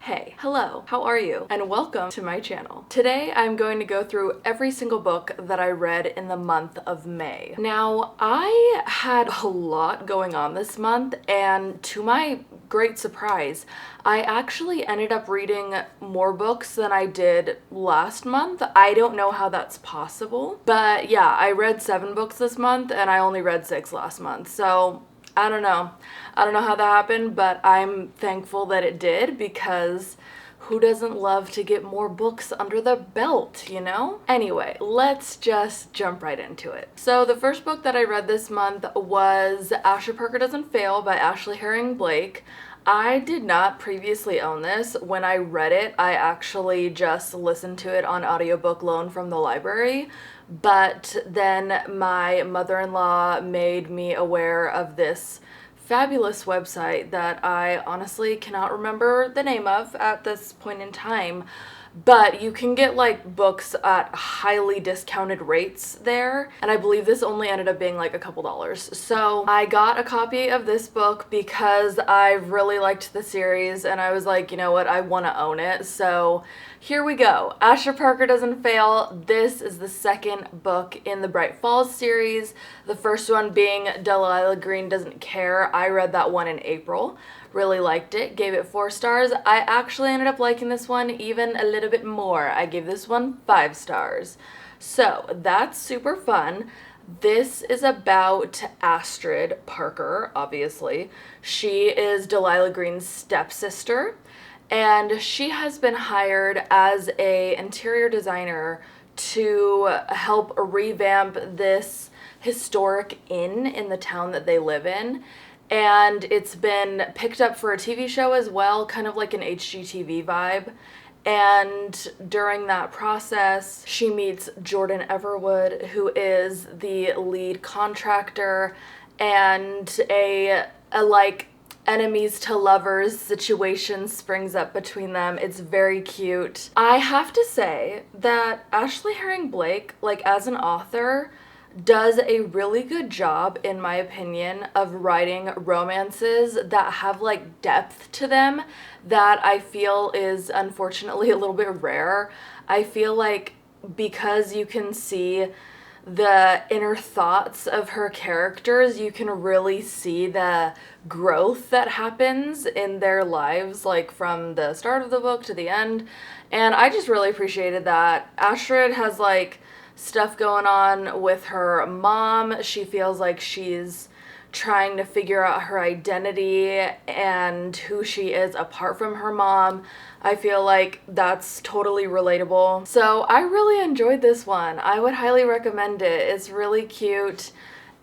Hey, hello, how are you? And welcome to my channel. Today I'm going to go through every single book that I read in the month of May. Now, I had a lot going on this month, and to my great surprise, I actually ended up reading more books than I did last month. I don't know how that's possible, but yeah, I read 7 books this month and I only read 6 last month, so I don't know. I don't know how that happened, but I'm thankful that it did because who doesn't love to get more books under the belt, you know? Anyway, let's just jump right into it. So the first book that I read this month was Asher Parker Doesn't Fail by Ashley Herring Blake. I did not previously own this. When I read it, I actually just listened to it on audiobook loan from the library. But then my mother-in-law made me aware of this fabulous website that I honestly cannot remember the name of at this point in time, but you can get like books at highly discounted rates there, and I believe this only ended up being like a couple dollars. So I got a copy of this book because I really liked the series and I was like, you know what, I want to own it. So here we go. Asher Parker Doesn't Fail. This is the second book in the Bright Falls series. The first one being Delilah Green Doesn't Care. I read that one in April. Really liked it. Gave it 4 stars. I actually ended up liking this one even a little bit more. I gave this one 5 stars. So that's super fun. This is about Astrid Parker, obviously. She is Delilah Green's stepsister, and she has been hired as an interior designer to help revamp this historic inn in the town that they live in. And it's been picked up for a TV show as well, kind of like an HGTV vibe. And during that process, she meets Jordan Everwood, who is the lead contractor, and a like enemies to lovers situation springs up between them. It's very cute. I have to say that Ashley Herring Blake, like as an author, does a really good job, in my opinion, of writing romances that have like depth to them that I feel is unfortunately a little bit rare. I feel like because you can see the inner thoughts of her characters, you can really see the growth that happens in their lives, like from the start of the book to the end. And I just really appreciated that. Astrid has like stuff going on with her mom. She feels like she's trying to figure out her identity and who she is apart from her mom. I feel like that's totally relatable. So I really enjoyed this one. I would highly recommend it. It's really cute,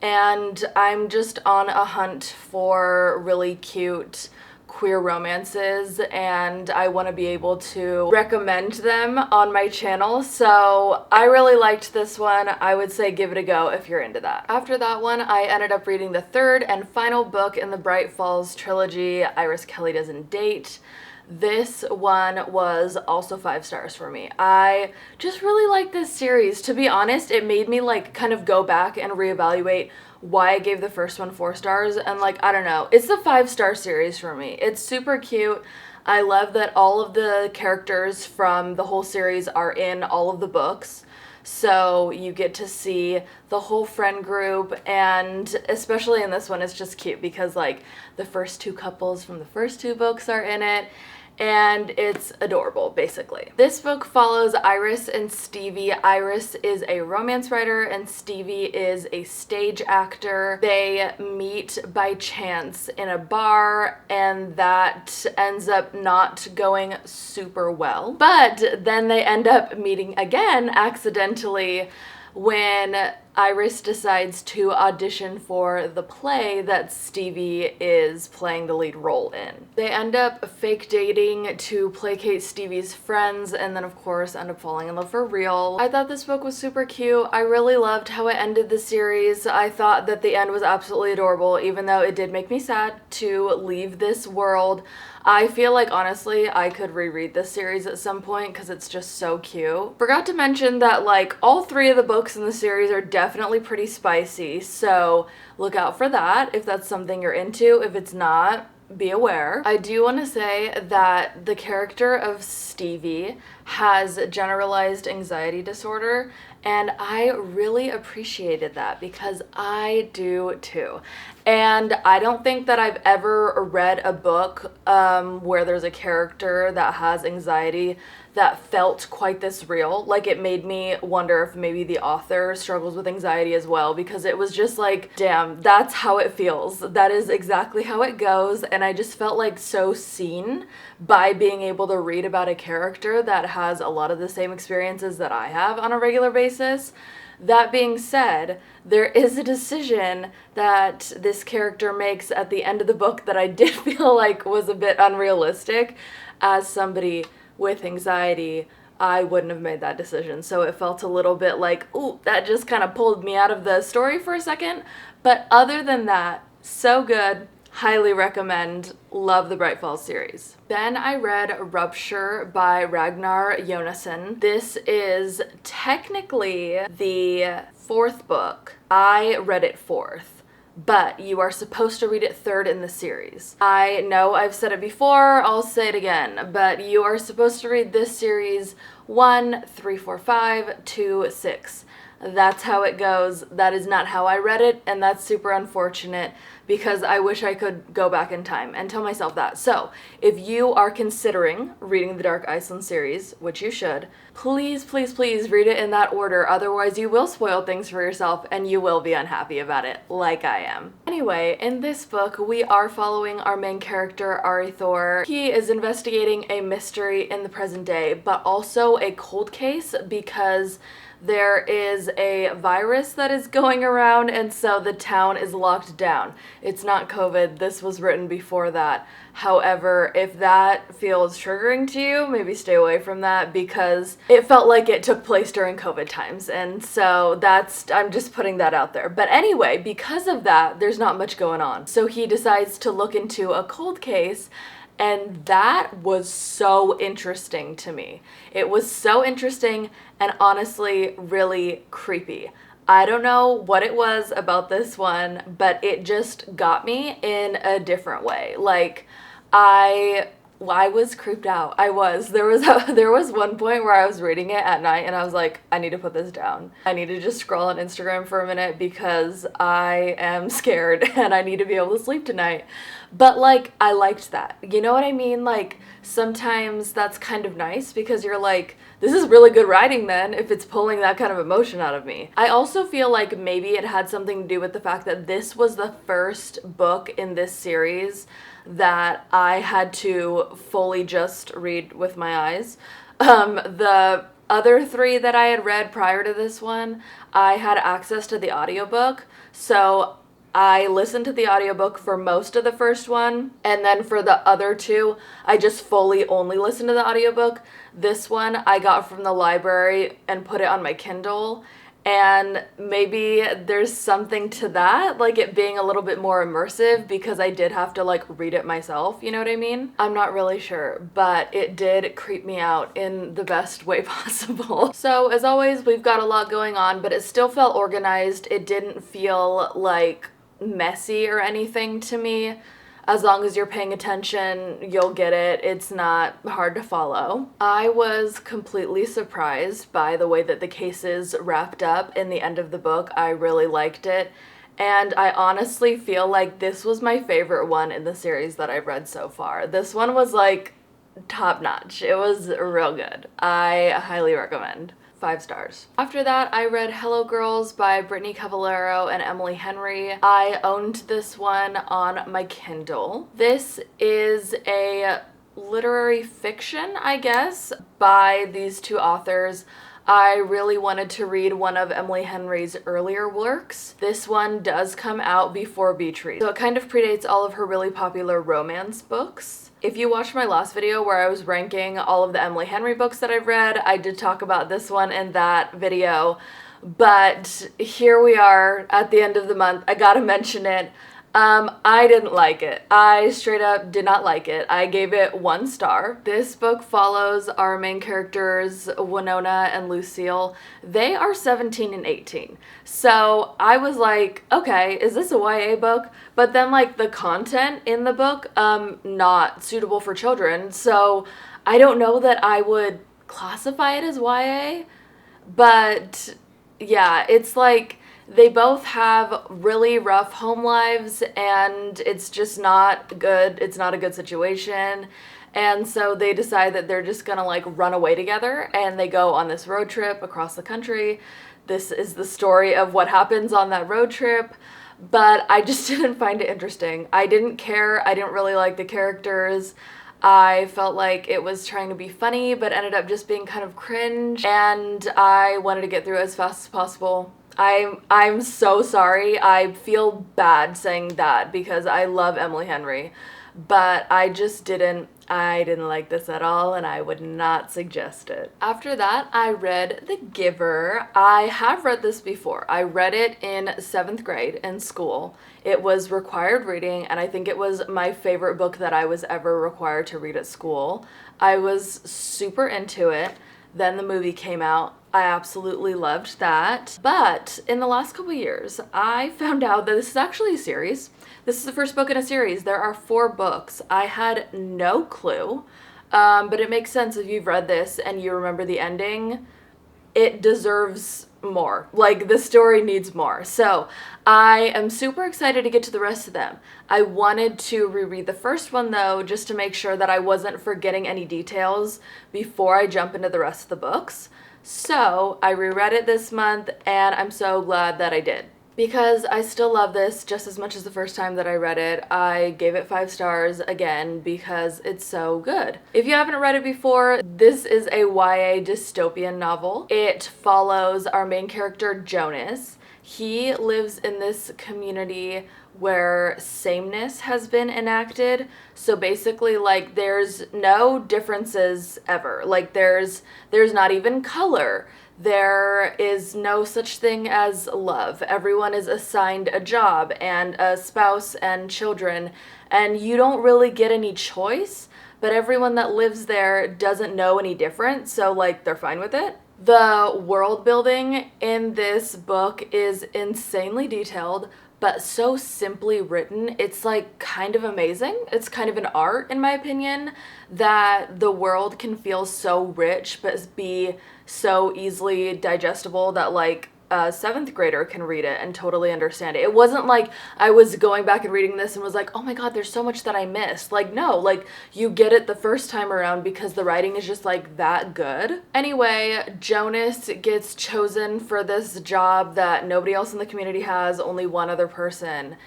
and I'm just on a hunt for really cute queer romances, and I want to be able to recommend them on my channel. So I really liked this one. I would say give it a go if you're into that. After that one, I ended up reading the third and final book in the Bright Falls trilogy, Iris Kelly Doesn't Date. This one was also 5 stars for me. I just really like this series. To be honest, it made me like kind of go back and reevaluate why I gave the first one 4 stars, and like, I don't know, it's a 5-star series for me. It's super cute. I love that all of the characters from the whole series are in all of the books, so you get to see the whole friend group, and especially in this one, it's just cute because like the first 2 couples from the first 2 books are in it, and it's adorable, basically. This book follows Iris and Stevie. Iris is a romance writer and Stevie is a stage actor. They meet by chance in a bar, and that ends up not going super well. But then they end up meeting again accidentally when Iris decides to audition for the play that Stevie is playing the lead role in. They end up fake dating to placate Stevie's friends, and then of course end up falling in love for real. I thought this book was super cute. I really loved how it ended the series. I thought that the end was absolutely adorable, even though it did make me sad to leave this world. I feel like, honestly, I could reread this series at some point because it's just so cute. Forgot to mention that, like, all 3 of the books in the series are definitely pretty spicy, so look out for that if that's something you're into. If it's not, be aware. I do want to say that the character of Stevie has generalized anxiety disorder, and I really appreciated that because I do too. And I don't think that I've ever read a book where there's a character that has anxiety that felt quite this real. Like, it made me wonder if maybe the author struggles with anxiety as well, because it was just like, damn, that's how it feels. That is exactly how it goes. And I just felt like so seen by being able to read about a character that has a lot of the same experiences that I have on a regular basis. That being said, there is a decision that this character makes at the end of the book that I did feel like was a bit unrealistic. As somebody with anxiety, I wouldn't have made that decision. So it felt a little bit like, ooh, that just kind of pulled me out of the story for a second. But other than that, so good. Highly recommend. Love the Bright Falls series. Then I read Rupture by Ragnar Jonasson. This is technically the fourth book. I read it fourth, but you are supposed to read it third in the series. I know I've said it before, I'll say it again, but you are supposed to read this series 1, 3, 4, 5, 2, 6. That's how it goes. That is not how I read it, and that's super unfortunate because I wish I could go back in time and tell myself that. So, if you are considering reading the Dark Iceland series, which you should, please, please, please read it in that order. Otherwise, you will spoil things for yourself and you will be unhappy about it, like I am. Anyway, in this book, we are following our main character, Ari Thor. He is investigating a mystery in the present day, but also a cold case because there is a virus that is going around, and so the town is locked down. It's not COVID. This was written before that. However, if that feels triggering to you, maybe stay away from that because it felt like it took place during COVID times. And so I'm just putting that out there. But anyway, because of that, there's not much going on. So he decides to look into a cold case. And that was so interesting to me. It was so interesting and honestly really creepy. I don't know what it was about this one, but it just got me in a different way. Like, I was creeped out. I was. There was one point where I was reading it at night and I was like, I need to put this down. I need to just scroll on Instagram for a minute because I am scared and I need to be able to sleep tonight. But like, I liked that. You know what I mean? Like, sometimes that's kind of nice because you're like, this is really good writing then if it's pulling that kind of emotion out of me. I also feel like maybe it had something to do with the fact that this was the first book in this series that I had to fully just read with my eyes. The other three that I had read prior to this one, I had access to the audiobook, so I listened to the audiobook for most of the first one, and then for the other two, I just fully only listened to the audiobook. This one I got from the library and put it on my Kindle, and maybe there's something to that, like it being a little bit more immersive because I did have to like read it myself, you know what I mean? I'm not really sure, but it did creep me out in the best way possible. So as always, we've got a lot going on, but it still felt organized. It didn't feel like messy or anything to me. As long as you're paying attention, you'll get it. It's not hard to follow. I was completely surprised by the way that the cases wrapped up in the end of the book. I really liked it. And I honestly feel like this was my favorite one in the series that I've read so far. This one was like top notch. It was real good. I highly recommend. 5 stars. After that, I read Hello Girls by Brittany Cavallaro and Emily Henry. I owned this one on my Kindle. This is a literary fiction, I guess, by these two authors. I really wanted to read one of Emily Henry's earlier works. This one does come out before Beach Read, so it kind of predates all of her really popular romance books. If you watched my last video where I was ranking all of the Emily Henry books that I've read, I did talk about this one in that video, but here we are at the end of the month. I gotta mention it. I didn't like it. I straight up did not like it. I gave it 1 star. This book follows our main characters, Winona and Lucille. They are 17 and 18. So I was like, okay, is this a YA book? But then like the content in the book, not suitable for children. So I don't know that I would classify it as YA, but yeah, it's like they both have really rough home lives and it's just not good. It's not a good situation. And so they decide that they're just gonna like run away together and they go on this road trip across the country. This is the story of what happens on that road trip. But I just didn't find it interesting. I didn't care. I didn't really like the characters. I felt like it was trying to be funny, but ended up just being kind of cringe, and I wanted to get through it as fast as possible. I'm so sorry. I feel bad saying that because I love Emily Henry, but I didn't like this at all, and I would not suggest it. After that, I read The Giver. I have read this before. I read it in 7th grade in school. It was required reading, and I think it was my favorite book that I was ever required to read at school. I was super into it. Then the movie came out. I absolutely loved that. But in the last couple years, I found out that this is actually a series. This is the first book in a series. There are 4 books. I had no clue, but it makes sense if you've read this and you remember the ending. It deserves more. Like, the story needs more. So I am super excited to get to the rest of them. I wanted to reread the first one though, just to make sure that I wasn't forgetting any details before I jump into the rest of the books. So I reread it this month and I'm so glad that I did, because I still love this just as much as the first time that I read it. I gave it 5 stars again because it's so good. If you haven't read it before, this is a YA dystopian novel. It follows our main character, Jonas. He lives in this community where sameness has been enacted. So basically, like, there's no differences ever. Like, there's not even color. There is no such thing as love. Everyone is assigned a job and a spouse and children, and you don't really get any choice, but everyone that lives there doesn't know any different, so like they're fine with it. The world building in this book is insanely detailed, but so simply written. It's like kind of amazing. It's kind of an art, in my opinion, that the world can feel so rich but be so easily digestible that like a 7th grader can read it and totally understand it. It wasn't like I was going back and reading this and was like, oh my god, there's so much that I missed. Like, no, like you get it the first time around because the writing is just like that good. Anyway, Jonas gets chosen for this job that nobody else in the community has, only one other person.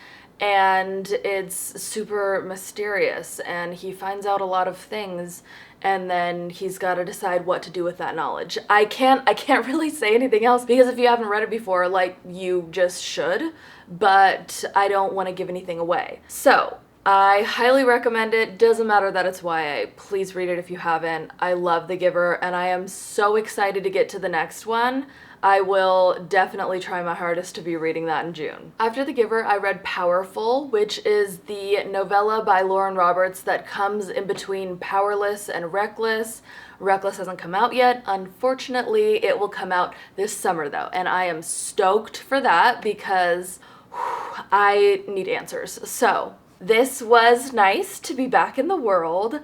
And it's super mysterious and he finds out a lot of things, and then he's got to decide what to do with that knowledge. I can't really say anything else because if you haven't read it before, like, you just should, but I don't want to give anything away. So I highly recommend it. Doesn't matter that it's YA. Please read it if you haven't. I love The Giver and I am so excited to get to the next one. I will definitely try my hardest to be reading that in June. After The Giver, I read Powerful, which is the novella by Lauren Roberts that comes in between Powerless and Reckless. Reckless hasn't come out yet. Unfortunately, it will come out this summer though, and I am stoked for that because I need answers. So this was nice to be back in the world,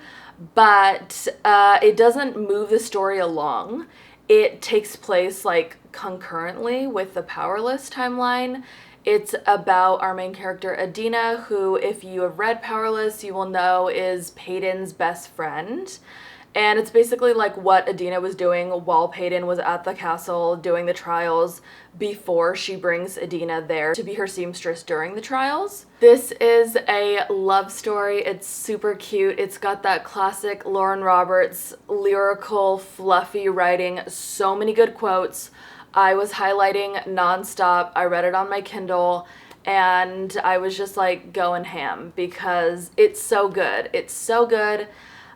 but it doesn't move the story along. It takes place like concurrently with the Powerless timeline. It's about our main character Adina, who, if you have read Powerless, you will know is Peyton's best friend. And it's basically like what Adina was doing while Peyton was at the castle doing the trials before she brings Adina there to be her seamstress during the trials. This is a love story. It's super cute. It's got that classic Lauren Roberts lyrical, fluffy writing, so many good quotes. I was highlighting nonstop. I read it on my Kindle and I was just like going ham because it's so good. It's so good.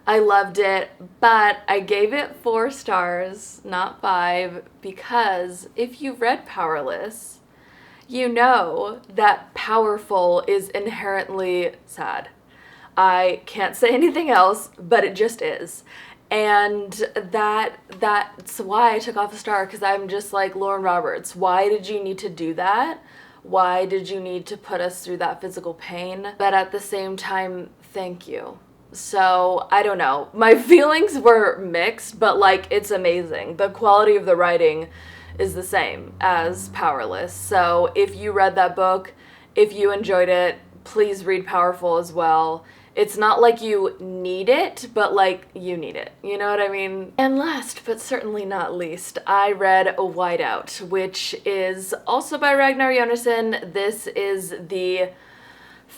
I loved it, but I gave it 4 stars, not 5, because if you read Powerless, you know that powerful is inherently sad. I can't say anything else, but it just is. And that's why I took off a star, because I'm just like, Lauren Roberts, why did you need to do that? Why did you need to put us through that physical pain? But at the same time, thank you. So, I don't know. My feelings were mixed, but like, it's amazing. The quality of the writing is the same as Powerless. So, if you read that book, if you enjoyed it, please read Powerful as well. It's not like you need it, but like you need it. You know what I mean? And last but certainly not least, I read Whiteout, which is also by Ragnar Jonasson. This is the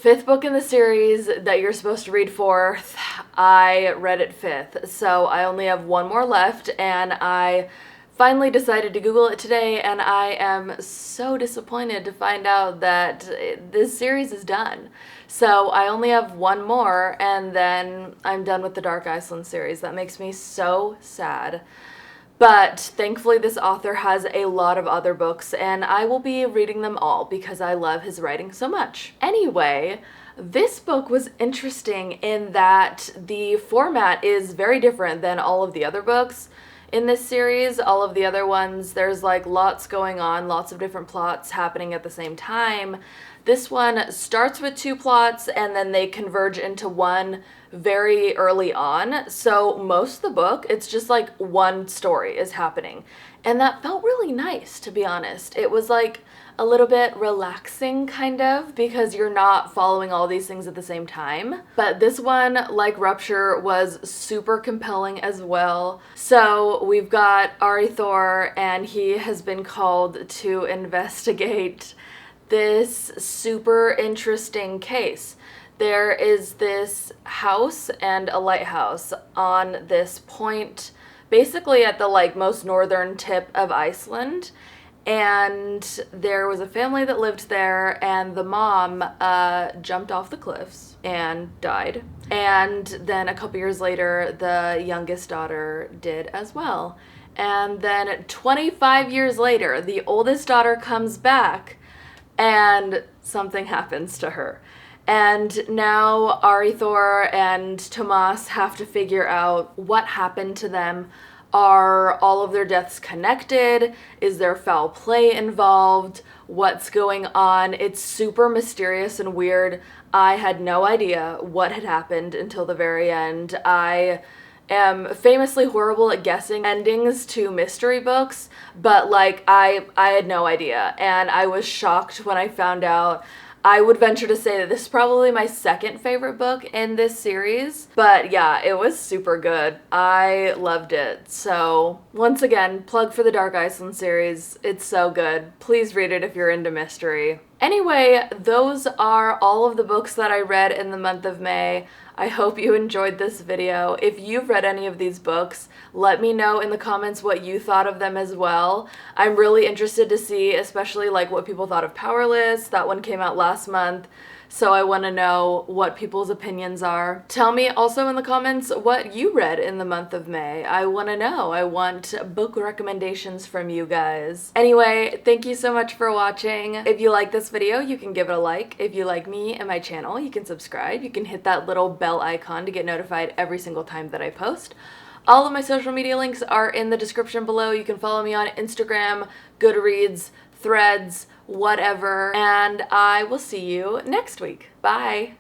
5th book in the series that you're supposed to read 4th. I read it 5th, so I only have one more left, and I finally decided to Google it today, and I am so disappointed to find out that this series is done. So I only have one more, and then I'm done with the Dark Iceland series. That makes me so sad. But thankfully this author has a lot of other books, and I will be reading them all because I love his writing so much. Anyway, this book was interesting in that the format is very different than all of the other books in this series. All of the other ones, there's like lots going on, lots of different plots happening at the same time. This one starts with 2 plots and then they converge into one very early on. So most of the book, it's just like one story is happening. And that felt really nice, to be honest. It was like a little bit relaxing, kind of, because you're not following all these things at the same time. But this one, like Rupture, was super compelling as well. So we've got Ari Thor, and he has been called to investigate this super interesting case. There is this house and a lighthouse on this point, basically at the like most northern tip of Iceland. And there was a family that lived there, and the mom jumped off the cliffs and died. And then a couple years later, the youngest daughter did as well. And then 25 years later, the oldest daughter comes back and something happens to her. And now Ari Thor and Tomas have to figure out what happened to them. Are all of their deaths connected? Is there foul play involved? What's going on? It's super mysterious and weird. I had no idea what had happened until the very end. I am famously horrible at guessing endings to mystery books, but like I had no idea, and I was shocked when I found out. I would venture to say that this is probably my second favorite book in this series, but yeah, it was super good. I loved it. So once again, plug for the Dark Iceland series. It's so good. Please read it if you're into mystery. Anyway, those are all of the books that I read in the month of May. I hope you enjoyed this video. If you've read any of these books, let me know in the comments what you thought of them as well. I'm really interested to see, especially like what people thought of Powerless. That one came out last month, so I want to know what people's opinions are. Tell me also in the comments what you read in the month of May. I want to know. I want book recommendations from you guys. Anyway, thank you so much for watching. If you like this video, you can give it a like. If you like me and my channel, you can subscribe. You can hit that little bell icon to get notified every single time that I post. All of my social media links are in the description below. You can follow me on Instagram, Goodreads, Threads, whatever, and I will see you next week. Bye!